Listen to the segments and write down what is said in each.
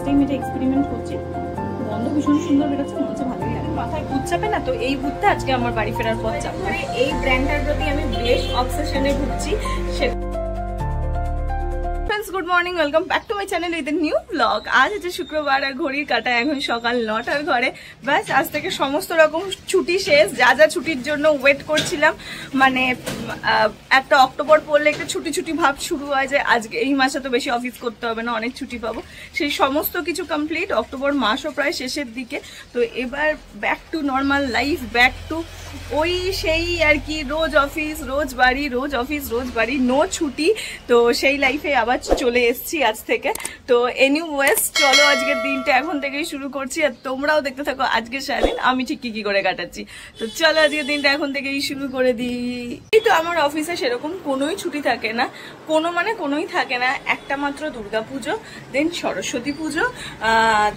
Time এটা experiment করছি। গন্ধ ভীষণ সুন্দর বেরোচ্ছে, মনে হচ্ছে ভালোই লাগে। মাথায় ভূত চাপে না, তো এই ভূতটা আজকে আমার বাড়ি ফেরার পর চাপবে। এই ব্র্যান্ডটার প্রতি আমি বেশ অবসেশনে ভুগছি। Good morning, welcome back to my channel with a new blog. আজ হচ্ছে শুক্রবার আর ঘড়ির কাটা এখন সকাল 9টার ঘরে। ব্যাস আজ থেকে সমস্ত রকম ছুটি শেষ। যা যা ছুটির জন্য ওয়েট করছিলাম, মানে একটা অক্টোবর পড়লে একটা ছুটি ছুটি ভাব শুরু হয় যে আজকে এই মাসে তো বেশি অফিস করতে হবে না, অনেক ছুটি পাবো। সেই সমস্ত কিছু কমপ্লিট। অক্টোবর মাসও প্রায় শেষের দিকে। তো এবার back to normal life, back to ওই সেই আর কি, রোজ অফিস রোজ বাড়ি, রোজ অফিস রোজ বাড়ি, নো ছুটি। তো সেই লাইফে আবার চলে এসছি আজ থেকে। তো এনিওয়েজ চলো আজকের দিনটা এখন থেকেই শুরু করছি, আর তোমরাও দেখতে থাকো আজকে সারাদিন আমি ঠিক কি করে কাটাচ্ছি। তো চলো আজকের দিনটা এখন থেকেই শুরু করে দিই। এই তো আমার অফিসে সেরকম কোনোই ছুটি থাকে না, কোনোই থাকে না। একটা মাত্র দুর্গা পুজো, দেন সরস্বতী পুজো,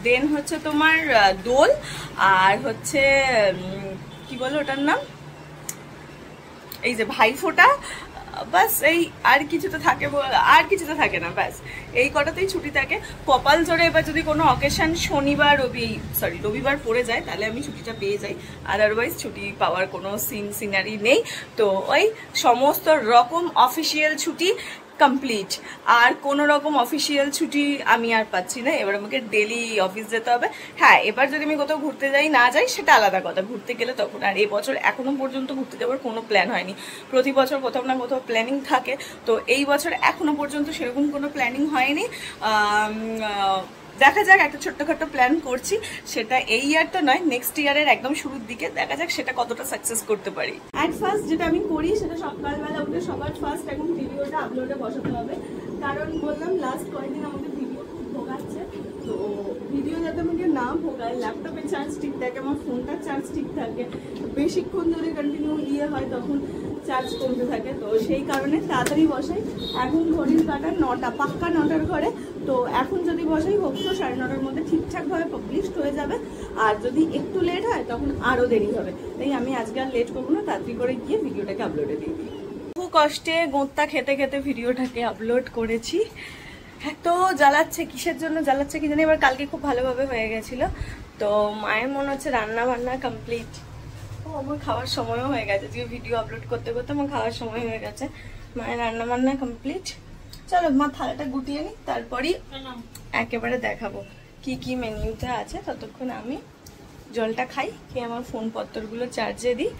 দেন হচ্ছে তোমার দোল, আর হচ্ছে কি বলো ওটার নাম, এই যে ভাইফোঁটা। বাস এই আর কিছু তো থাকে, আর কিছু তো থাকে না। ব্যাস এই কটাতেই ছুটি থাকে। কপাল জোরে এবার যদি কোনো অকেশন শনিবার রবিবার পড়ে যায় তাহলে আমি ছুটিটা পেয়ে যাই, আদারওয়াইজ ছুটি পাওয়ার কোনো সিনারি নেই। তো ওই সমস্ত রকম অফিসিয়াল ছুটি কমপ্লিট, আর কোনো রকম অফিসিয়াল ছুটি আমি আর পাচ্ছি না। এবার আমাকে ডেলি অফিস যেতে হবে। হ্যাঁ, এবার যদি আমি কোথাও ঘুরতে যাই না যাই সেটা আলাদা কথা, ঘুরতে গেলে তখন। আর এবছর এখনো পর্যন্ত ঘুরতে যাওয়ার কোনো প্ল্যান হয়নি। প্রতি বছর কোথাও না কোথাও প্ল্যানিং থাকে, তো এই বছর এখনো পর্যন্ত সেরকম কোনো প্ল্যানিং হয়নি। দেখা যাক, একটা ছোট্টখাটো প্ল্যান করছি, সেটা এই ইয়ার তো নয়, নেক্সট ইয়ারের একদম শুরুর দিকে। দেখা যাক সেটা কতটা সাকসেস করতে পারি। অ্যাট ফার্স্ট যেটা আমি করি সেটা সকালবেলা উঠে সবার ফার্স্ট এখন ভিডিওটা আপলোডে বসাতে হবে। কারণ বললাম লাস্ট কয়েকদিন আমাদের ভিডিও খুব ভোগাচ্ছে, তো ভিডিও যাতে আমাকে না ভোগায়, ল্যাপটপের চার্জ ঠিক থাকে, আমার ফোনটার চার্জ ঠিক থাকে। বেশিক্ষণ যদি কন্টিনিউ হয় তখন চার্জ কমতে থাকে। তো সেই কারণে তাড়াতাড়ি বসাই। এখন ঘড়ির কাটা 9টা, পাক্কা 9টার ঘরে। তো এখন যদি বসাই হোক তো 9:30টার মধ্যে ঠিকঠাকভাবে পাবলিশড হয়ে যাবে। আর যদি একটু লেট হয় তখন আরও দেরি হবে। তাই আমি আজকে আর লেট করবো না, তাড়াতাড়ি করে গিয়ে ভিডিওটাকে আপলোডে দিয়ে দিই। খুব কষ্টে গোঁত্তা খেতে খেতে ভিডিওটাকে আপলোড করেছি। এত জ্বালাচ্ছে, কিসের জন্য জ্বালাচ্ছে কি জানি। এবার কালকে খুব ভালোভাবে হয়ে গেছিল। তো মায়ের মনে হচ্ছে রান্না বান্না কমপ্লিট। আমার খাওয়ার সময়ও হয়ে গেছে, যে ভিডিও আপলোড করতে করতে আমার খাওয়ার সময় হয়ে গেছে। মায়ের রান্না বান্না কমপ্লিট। চলো মা থালাটা গুটিয়ে নিই, তারপরই একেবারে দেখাবো কি কি মেনুতে আছে। ততক্ষণ আমি জলটা খাই, খেয়ে আমার ফোন পত্রগুলো চার্জে দিই।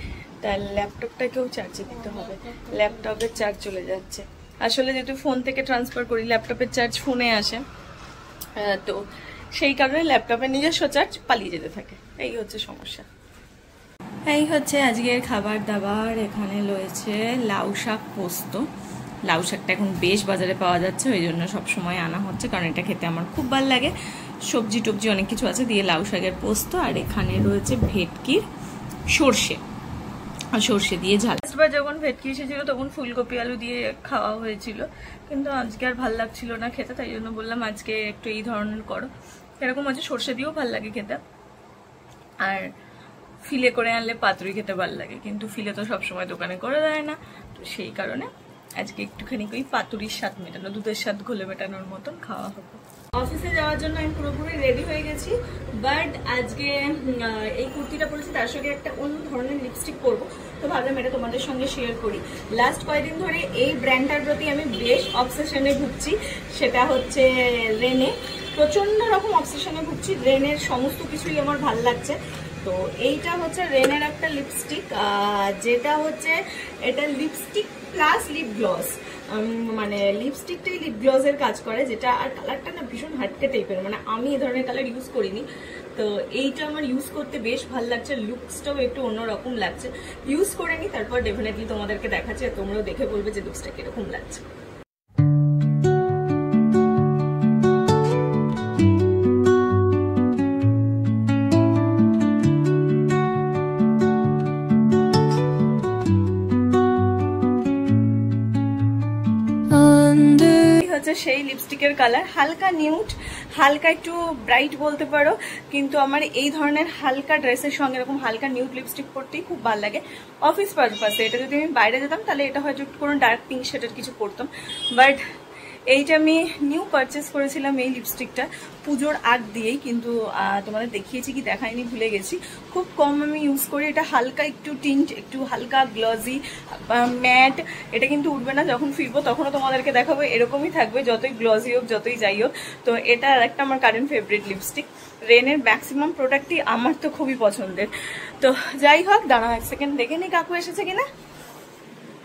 তার ল্যাপটপটাকেও চার্জে দিতে হবে, ল্যাপটপের চার্জ চলে যাচ্ছে। আসলে যেহেতু ফোন থেকে ট্রান্সফার করি, ল্যাপটপের চার্জ ফোনে আসে, তো সেই কারণে ল্যাপটপের নিজস্ব চার্জ পালিয়ে যেতে থাকে। এই হচ্ছে সমস্যা। এই হচ্ছে আজকের খাবার দাবার। এখানে রয়েছে লাউ শাক পোস্ত। লাউ শাকটা এখন বেশ বাজারে পাওয়া যাচ্ছে, ওই জন্য সবসময় আনা হচ্ছে, কারণ এটা খেতে আমার খুব ভালো লাগে। সবজি টবজি অনেক কিছু আছে দিয়ে লাউ শাকের পোস্ত। আর এখানে রয়েছে ভেটকির সর্ষে দিয়ে ঝাল। যখন ভেটকি এসেছিল তখন ফুলকপি আলু দিয়ে খাওয়া হয়েছিল, কিন্তু আজকে আর ভাল লাগছিল না খেতে, তাই জন্য বললাম আজকে একটু এই ধরনের করো। এরকম হচ্ছে সর্ষে দিয়েও ভাল লাগে খেতে, আর ফিলে করে আনলে পাতুরি খেতে ভালো লাগে, কিন্তু ফিলে তো সবসময় দোকানে করে দেয় না। তো সেই কারণে আজকে একটুখানি ওই পাতুরির স্বাদ মেটানো, দুধের স্বাদ ঘোলে মেটানোর মতন খাওয়া হবে। অফিসে যাওয়ার জন্য আমি পুরোপুরি রেডি হয়ে গেছি, বাট আজকে এই কুর্তিটা পরেছি, তার সঙ্গে একটা অন্য ধরনের লিপস্টিক পরবো। তো ভাবলাম এটা তোমাদের সঙ্গে শেয়ার করি। লাস্ট কয়েকদিন ধরে এই ব্র্যান্ডটার প্রতি আমি বেশ অবসেশনে ভুগছি, সেটা হচ্ছে রেনে। প্রচন্ড রকম অবসেশনে ভুগছি, রেনের সমস্ত কিছুই আমার ভাল লাগছে। তো এইটা হচ্ছে রেনের একটা লিপস্টিক, যেটা হচ্ছে এটা লিপস্টিক প্লাস লিপ গ্লস, মানে লিপস্টিকটাই লিপ গ্লসের কাজ করে, যেটা আর কালারটা না ভীষণ হাটকে টাইপের, মানে আমি এই ধরনের কালার ইউজ করিনি। তো এইটা আমার ইউজ করতে বেশ ভালো লাগছে, লুকসটাও একটু অন্যরকম লাগছে। ইউজ করে নি, তারপর ডেফিনেটলি তোমাদেরকে দেখাচ্ছি, তোমরাও দেখে বলবে যে লুকসটা কিরকম লাগছে। সেই লিপস্টিকের কালার হালকা নিউড, হালকা একটু ব্রাইট বলতে পারো, কিন্তু আমার এই ধরনের হালকা ড্রেসের সঙ্গে এরকম হালকা নিউড লিপস্টিক পরতেই খুব ভালো লাগে অফিস পারপাসে। এটা যদি আমি বাইরে যেতাম তাহলে এটা হয়তো কোনো ডার্ক পিঙ্ক শেডের কিছু পরতাম, বাট এইটা আমি নিউ পারচেস করেছিলাম, এই লিপস্টিকটা পুজোর আগ দিয়েই, কিন্তু তোমাদের দেখিয়েছি কি দেখাইনি ভুলে গেছি। খুব কম আমি ইউজ করি, এটা হালকা একটু টিন্ট, একটু হালকা গ্লজি ম্যাট। এটা কিন্তু উঠবে না, যখন ফিরবো তখনও তোমাদেরকে দেখাবো এরকমই থাকবে, যতই গ্লজি হোক যতই যাই হোক। তো এটা একটা আমার কারেন্ট ফেভারিট লিপস্টিক। রেনের ম্যাক্সিমাম প্রোডাক্টই আমার তো খুবই পছন্দের। তো যাই হোক, দাঁড়াও এক সেকেন্ড দেখে নি কাকু এসেছে কিনা।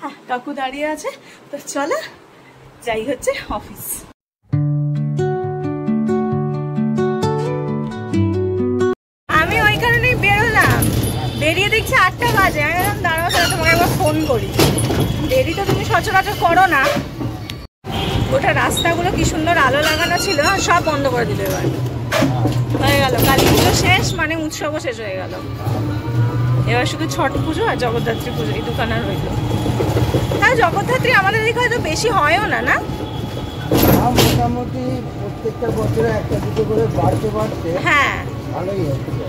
হ্যাঁ, কাকু দাঁড়িয়ে আছে। তো চলো যাই হচ্ছে অফিস। আমি ওই কারণেই বেরোলাম, বেরিয়ে দেখছি 8টা বাজে। আমি বললাম দাঁড়াও তাহলে তোমাকে একবার ফোন করি। দেরি তো তুমি সচরাচর করো না। ওটা রাস্তাগুলো কি সুন্দর আলো লাগানো ছিল, সব বন্ধ করে দিল। এবার হয়ে গেল কালী পুজো শেষ, মানে উৎসবও শেষ হয়ে গেল। এবার শুধু ছট পুজো আর জগদ্ধাত্রী পুজো, এই দোকানে রইল। হ্যাঁ, জগদ্ধাত্রী আমাদের দিকে হয়তো বেশি হয়ও না, না মোটামুটি প্রত্যেকটা বছরে একটা দুটো করে বাড়তে বাড়তে হ্যাঁ ভালোই হচ্ছে।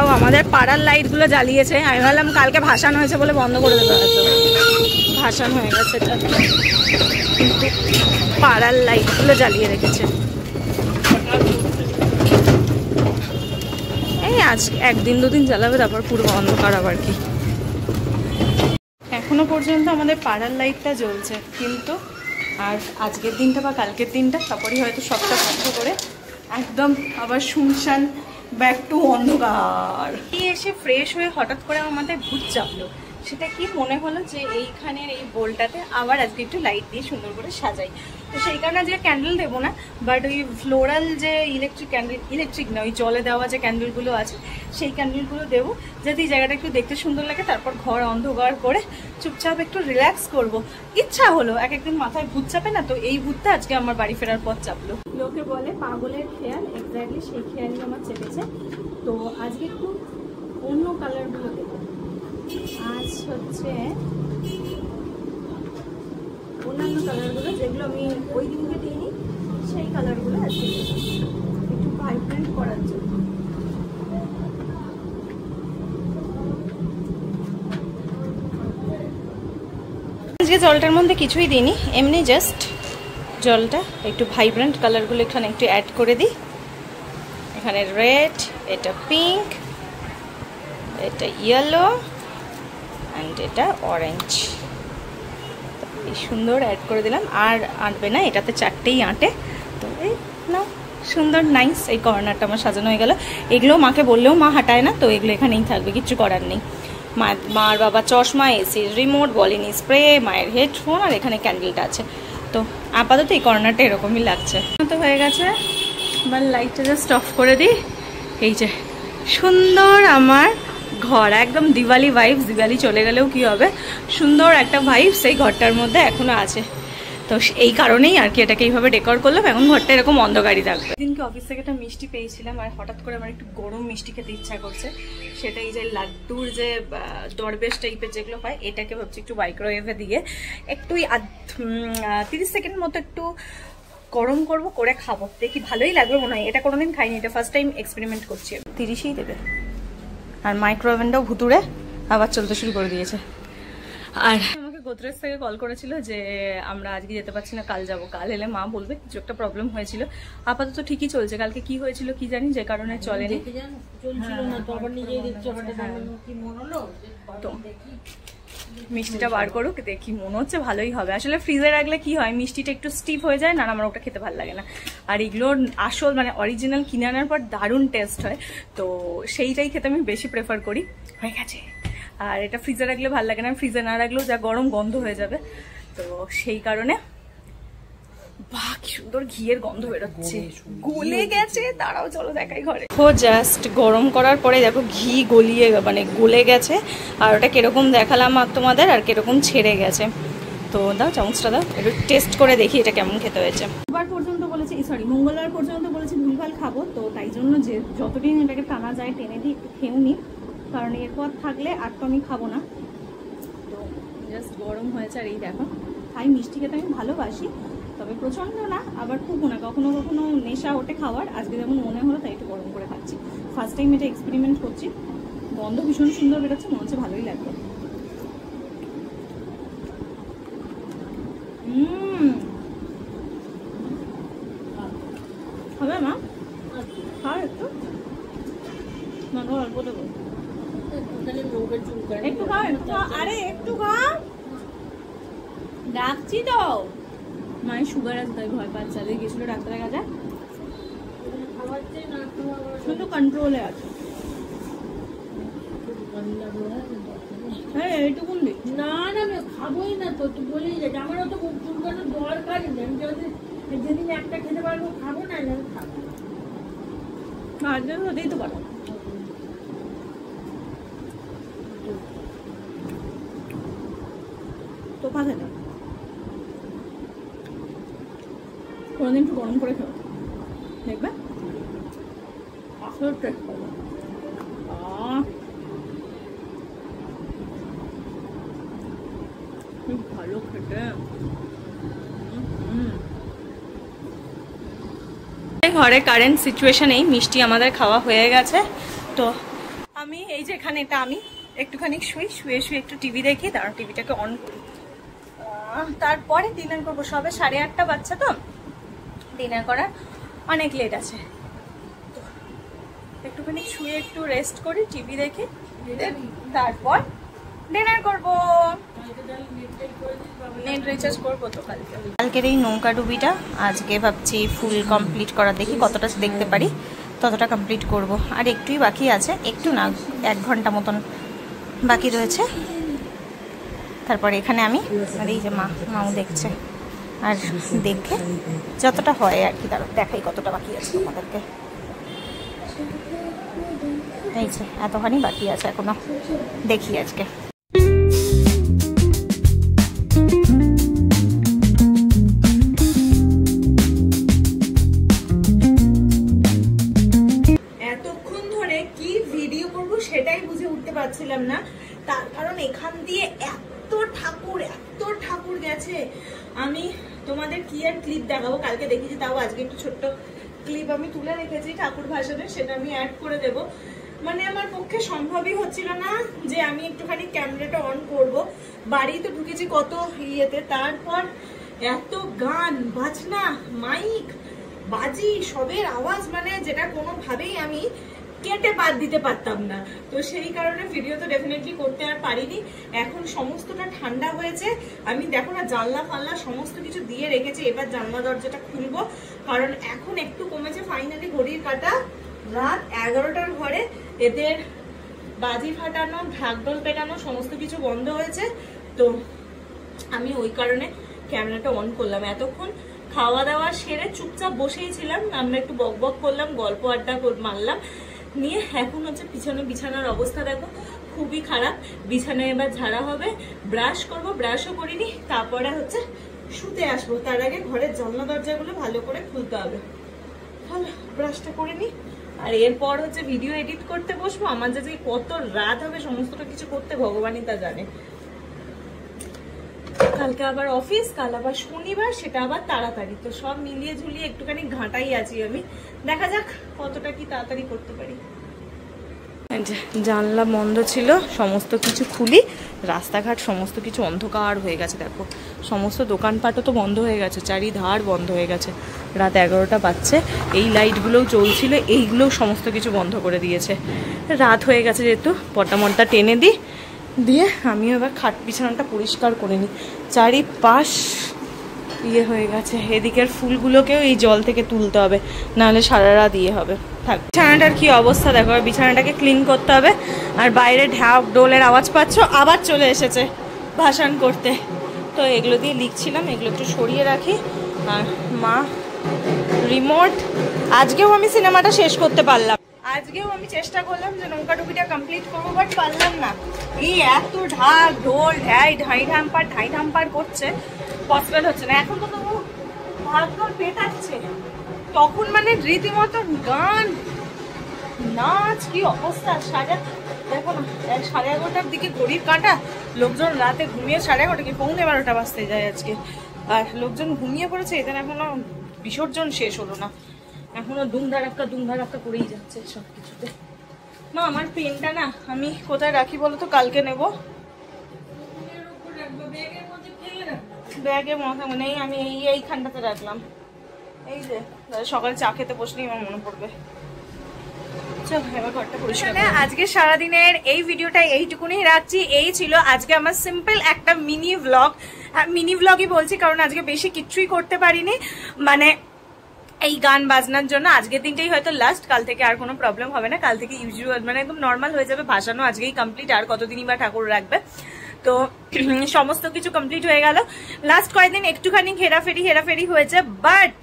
ও আমাদের পাড়ার লাইট গুলো জ্বালিয়েছে। আমি ভাবলাম কালকে ভাসান হয়েছে বলে বন্ধ করে দেবে, হয়তো ভাসান হয়ে গেছে, কিন্তু পাড়ার লাইট গুলো জ্বালিয়ে রেখেছে। এই আজ একদিন দুদিন জ্বালাবে, তারপর পুরো অন্ধকার আবার কি। এখনো পর্যন্ত আমাদের পাড়ার লাইটটা জ্বলছে, কিন্তু আর আজকের দিনটা বা কালকের দিনটা তারপরেই হয়তো সবটা বন্ধ করে একদম আবার শুনশান, ব্যাক টু অন্ধকার। এসে ফ্রেশ হয়ে হঠাৎ করে আমার মাথায় ভূত চাপলো। সেটা কি মনে হলো যে এইখানের এই বোলটাতে আবার আজকে একটু লাইট দিয়ে সুন্দর করে সাজাই। তো সেই কারণে আজকে ক্যান্ডেল দেবো না, বাট ওই ফ্লোরাল যে ইলেকট্রিক ক্যান্ডেল, ইলেকট্রিক না ওই জলে দেওয়া যে ক্যান্ডেলগুলো আছে সেই ক্যান্ডেলগুলো দেবো, যাতে এই জায়গাটা একটু দেখতে সুন্দর লাগে। তারপর ঘর অন্ধকার করে চুপচাপ একটু রিল্যাক্স করব। ইচ্ছা হলো, এক একদিন মাথায় ভূত চাপে না, তো এই ভূতটা আজকে আমার বাড়ি ফেরার পর চাপলো। লোকে বলে পাগলের খেয়াল, এক্স্যাক্টলি সেই খেয়ালই আমার চেপেছে। তো আজকে একটু অন্য কালারগুলো দেবো। আজ হচ্ছে অন্যান্য কালারগুলো, যেগুলো আমি ওই দিনকে দিইনি সেই কালারগুলো আজকে একটু ভাইব্রেন্ট করার জন্য। আজকে জলটার মধ্যে কিছুই দিইনি, এমনি জাস্ট জলটা একটু ভাইব্রেন্ট কালারগুলো এখানে একটু অ্যাড করে দিই। এখানে রেড, এটা পিঙ্ক, এটা ইয়েলো অ্যান্ড এটা অরেঞ্জ। এই সুন্দর অ্যাড করে দিলাম। আর আঁটবে না, এটাতে 4টেই আঁটে। তো এই না সুন্দর নাইস, এই কর্নারটা আমার সাজানো হয়ে গেল। এগুলো মাকে বললেও মা হাঁটায় না, তো এগুলো এখানেই থাকবে, কিচ্ছু করার নেই। মার বাবা চশমা, এসির রিমোট, বলিনি স্প্রে, মায়ের হেডফোন, আর এখানে ক্যান্ডেলটা আছে। তো আপাতত এই কর্নারটা এরকমই লাগছে। তো হয়ে গেছে, এবার লাইটটা জাস্ট অফ করে দিই। এই যে সুন্দর আমার ঘর, একদম দিওয়ালি ভাইবস। দিওয়ালি চলে গেলেও কি হবে, সুন্দর একটা ভাইবস এই ঘরটার মধ্যে এখনো আছে। তো এই কারণেই আর কি এটাকে এইভাবে ডেকোর করলাম। এখন ঘরটা এরকম অন্ধকারই থাকবে। দিনকে অফিস থেকে একটা মিষ্টি পেয়েছিলাম, আর হঠাৎ করে আমার একটু গরম মিষ্টি খেতে ইচ্ছা করছে। সেটা এই যে লাড্ডুর যে দরবেশ টাইপের যেগুলো হয়, এটাকে ভাবছি একটু মাইক্রোওয়েভে দিয়ে একটু 30 সেকেন্ড মতো একটু গরম করবো, করে খাবো, দেখি ভালোই লাগবে মনে হয়। এটা কোনোদিন খাইনি, এটা ফার্স্ট টাইম এক্সপেরিমেন্ট করছি। 30ই দেবে। আর মাইক্রোওভেনটাও ভুতুরে আবার চলতে শুরু করে দিয়েছে। আর আমাকে গোদরেজ থেকে কল করেছিল যে আমরা আজকে যেতে পারছি না, কাল যাব। কাল এলে মা বলবে কিছু একটা প্রবলেম হয়েছিল। আপাতত ঠিকই চলছে, কালকে কি হয়েছিল কি জানি, যে কারণে চলেনি। তো মিষ্টিটা বার করুক, দেখি, মনে হচ্ছে ভালোই হবে। আসলে ফ্রিজে রাখলে কি হয়, মিষ্টিটা একটু স্টিফ হয়ে যায় না, আমার ওটা খেতে ভালো লাগে না। আর এগুলোর আসল মানে অরিজিনাল কিনে আনার পর দারুণ টেস্ট হয়, তো সেইটাই খেতে আমি বেশি প্রেফার করি। হয়ে গেছে। আর এটা ফ্রিজে রাখলে ভালো লাগে না, ফ্রিজে না রাখলেও যা গরম গন্ধ হয়ে যাবে, তো সেই কারণে। বাহ, কি সুন্দর ঘিয়ের গন্ধ বেরোচ্ছে, গলে গেছে। দাঁড়াও চলো দেখাই ঘরে। ও জাস্ট গরম করার পরে দেখো ঘি গলিয়ে মানে গলে গেছে, আর ওটা কিরকম দেখালাম তোমাদের, আর কিরকম ছেড়ে গেছে। তো দাও চামচটা দাও, একটু টেস্ট করে দেখি এটা কেমন খেতে হয়েছে। বুধবার পর্যন্ত বলেছি, সরি মঙ্গলবার পর্যন্ত বলেছি ভুলভাল খাবো, তো তাই জন্য যে যতদিন এটাকে টানা যায় টেনে দিই, একটু খেয়েও নি, কারণ এরপর থাকলে আর তো আমি খাবো না। তো জাস্ট গরম হয়েছে। আর এই দেখো, খাই, মিষ্টি খেতে আমি ভালোবাসি, তবে প্রচণ্ড না, আবার খুবও না। কখনো কখনো নেশা ওঠে খাওয়ার, আজকে যেমন মনে হলো তাই একটু গরম করে খাচ্ছি। ফার্স্ট টাইম এটা এক্সপেরিমেন্ট করছি। গন্ধ ভীষণ সুন্দর বেরোচ্ছে, মনে হচ্ছে ভালোই লাগবে। হবে মা? খাও একটু, মাকে অল্প দেবো। একটু খাও, একটু খাও। আরে একটু খাও, ডাকছি তো। মায়ের সুগার আছে তাই ভয় পাচ্ছে, আজকে গেছিল ডাক্তারের কাছে, কিন্তু কন্ট্রোলে আছে। হ্যাঁ এইটুকুন দিই না না আমি খাবোই না তো, তুই বলেই যাচ্ছি আমারও তো মুখ চুলকানোর দরকারই নেই। আমি যদি যেদিন একটা খেতে পারবো খাবো, না আমি খাবো না, আজকে হতেই তো পারো। তো পাবে না, কোনোদিন একটু গরম করে খাও, দেখবে আসলে টেস্ট পাবে। খুব ভালো খেতে। ঘরে কারেন্ট সিচুয়েশনেই মিষ্টি আমাদের খাওয়া হয়ে গেছে। তো আমি এই যে এখানে এটা আমি একটুখানি শুয়ে একটু টিভি দেখি, তারপর টিভিটাকে অন করি, তারপরে ডিনার করবো। সবে 8:30 বাচ্চা, তো ডিনার করার অনেক লেট আছে। তো একটুখানি শুয়ে একটু রেস্ট করি, টিভি দেখি, তারপর ডিনার করবো। নেট রিচার্জ করবো তো কালকের এই নৌকা ডুবিটা আজকে ভাবছি ফুল কমপ্লিট করা, দেখি কতটা দেখতে পারি ততটা কমপ্লিট করব। আর একটুই বাকি আছে, একটু না 1 ঘন্টা মতন বাকি রয়েছে। তারপরে এখানে আমি আর এই যে মাও দেখছে, আর দেখে যতটা হয় আর কি, তারপর দেখাই কতটা বাকি আছে তোমাদেরকে। এই যে এতখানি বাকি আছে এখনো, দেখি আজকে। এতক্ষণ ধরে কি ভিডিও করব সেটাই বুঝে উঠতে পারছিলাম না, তার কারণ এখান দিয়ে এত ঠাকুর গেছে। আমি তোমাদের কি আর ক্লিপ দেখাবো, কালকে দেখেছি, তাও আজকে একটু ছোট্ট ক্লিপ আমি তুলে রেখেছি ঠাকুর ভাষণে, সেটা আমি অ্যাড করে দেব। মানে আমার পক্ষে সম্ভবই হচ্ছিল না যে আমি একটুখানি ক্যামেরাটা অন করব। বাড়ি তো ঢুকেছি কত ইয়েতে, তারপর এত গান বাজনা মাইক বাজি সবের আওয়াজ, মানে যেটা কোনোভাবেই আমি কেটে বাদ দিতে পারতাম না। তো সেই কারণে ভিডিও তো ডেফিনেটলি করতে আর পারিনি। এখন সমস্তটা ঠান্ডা হয়েছে, আমি দেখো না জানলা ফাল্লা সমস্ত কিছু দিয়ে রেখেছি। এবার জানলা দরজাটা খুলবো, কারণ এখন একটু কমেছে। ফাইনালি ঘড়ির কাঁটা রাত 11টার ঘরে। এদের বাজি ফাটানো, ঢাকঢোল পেটানো সমস্ত কিছু বন্ধ হয়েছে। তো আমি ওই কারণে ক্যামেরাটা অন করলাম। এতক্ষণ খাওয়া দাওয়া সেরে চুপচাপ বসেই ছিলাম, আমরা একটু বকবক করলাম, গল্প আড্ডা মারলাম নিয়ে। এখন হচ্ছে বিছানার অবস্থা দেখো, খুবই খারাপ। বিছানায় এবার ঝাড়া হবে, ব্রাশ করব, ব্রাশও করিনি, তারপরে হচ্ছে শুতে আসবো। তার আগে ঘরের জানলা দরজাগুলো ভালো করে খুলতে হবে। ভালো ব্রাশটা করে নি, আর এরপর হচ্ছে ভিডিও এডিট করতে বসবো। আমার যে কত রাত হবে সমস্তটা কিছু করতে ভগবানই তা জানে। কালকে আবার অফিস, কাল আবার শনিবার, সেটা আবার তাড়াতাড়ি। তো সব মিলিয়ে ঝুলিয়ে একটুখানি ঘাঁটাই আছি আমি, দেখা যাক কতটা কি তাড়াতাড়ি করতে পারি। জানলা বন্ধ ছিল, সমস্ত কিছু খুলি, রাস্তাঘাট সমস্ত কিছু অন্ধকার হয়ে গেছে। দেখো সমস্ত দোকানপাটও তো বন্ধ হয়ে গেছে, চারিধার বন্ধ হয়ে গেছে। রাত 11টা বাজছে, এই লাইটগুলোও চলছিল, এইগুলোও সমস্ত কিছু বন্ধ করে দিয়েছে। রাত হয়ে গেছে যেহেতু, পর্দা টেনে দিই, দিয়ে আমিও এবার খাট বিছানাটা পরিষ্কার করে নিই। চারিপাশ ইয়ে হয়ে গেছে। এদিকের ফুলগুলোকেও এই জল থেকে তুলতে হবে, নাহলে সারা রাত ইয়ে হবে। থাক, বিছানাটার কি অবস্থা দেখো, বিছানাটাকে ক্লিন করতে হবে। আর বাইরে ঢাক ডোলের আওয়াজ পাচ্ছ, আবার চলে এসেছে ভাসান করতে। তো এগুলো দিয়ে লিখছিলাম, এগুলো একটু সরিয়ে রাখি। আর মা রিমোট, আজকেও আমি সিনেমাটা শেষ করতে পারলাম, আজকেও আমি চেষ্টা করলাম যে নৌকা ডুবিটা কমপ্লিট করবো, বাট পারলাম না। এই এত ঢাক ঢোল ঢাই ঢাম্পার করছে, পসিবল হচ্ছে না। এখন তো তবু ঢাক ঢোল পেটাচ্ছে, তখন মানে রীতিমতো গান নাচ, কি অবস্থা। দেখো না 11:30টার দিকে ঘড়ির কাঁটা, লোকজন রাতে ঘুমিয়ে 11:30 কি 11:15 বাজতে যায় আজকে। আর লোকজন ঘুমিয়ে পড়েছে, এদের এখনো বিসর্জন শেষ হলো না, এখনো দুমধারাক্কা করেই যাচ্ছে সব কিছুতে। মা আমার পেনটা না আমি কোথায় রাখি বলো তো, কালকে নেব। ব্যাগের মধ্যে নেই, আমি এইখানটাতে রাখলাম। এই যে সকালে চা খেতে বসলেই আমার মনে পড়বে। আজকে সারাদিনের এই ভিডিওটা এইটুকুনি রাখছি। এই ছিল আজকে আমার সিম্পল একটা মিনি ব্লগ। মিনি ব্লগই বলছি কারণ আজকে বেশি কিছুই করতে পারিনি, মানে এই গান বাজনার জন্য। আজকের দিনটাই হয়তো লাস্ট, কাল থেকে আর কোনো প্রবলেম হবে না, কাল থেকে ইউজুয়াল মানে একদম নর্মাল হয়ে যাবে। ভাসানো আজকেই কমপ্লিট, আর কতদিনই বা ঠাকুর রাখবে। তো সমস্ত কিছু কমপ্লিট হয়ে গেল। লাস্ট কয়েকদিন একটুখানি হেরাফেরি হয়েছে, বাট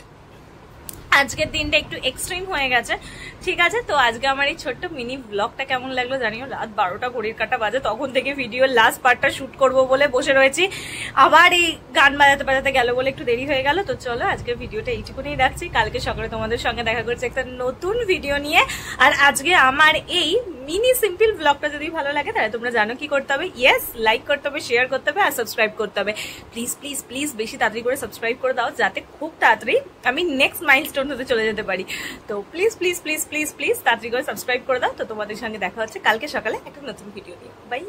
আজকের দিনটা একটু এক্সট্রিম হয়ে গেছে। ঠিক আছে, তো আজকে আমার এই ছোট্ট মিনি ব্লগটা কেমন লাগলো জানিও। রাত 12টা ঘড়ির কাঁটা বাজে, তখন থেকে ভিডিওর লাস্ট পার্টটা শুট করব বলে বসে রয়েছি। আবার এই গান বাজাতে গেল বলে একটু দেরি হয়ে গেল। তো চলো আজকের ভিডিওটা এইটুকুনি রাখছি। কালকে সকালে তোমাদের সঙ্গে দেখা করছি একটা নতুন ভিডিও নিয়ে। আর আজকে আমার এই মিনি সিম্পল ব্লগটা যদি ভালো লাগে তাহলে তোমরা জানো কি করতে হবে। ইয়েস, লাইক করতে হবে, শেয়ার করতে হবে, আর সাবস্ক্রাইব করতে হবে। প্লিজ প্লিজ প্লিজ বেশি তাড়াতাড়ি করে সাবস্ক্রাইব করে দাও, যাতে খুব তাড়াতাড়ি আমি নেক্সট মাইলস্টোন হতে চলে যেতে পারি। তো please please please please please তাড়াতাড়ি করে সাবস্ক্রাইব করে দাও। তো তোমাদের সঙ্গে দেখা হচ্ছে কালকে সকালে একটা নতুন ভিডিও নিয়ে। বাই।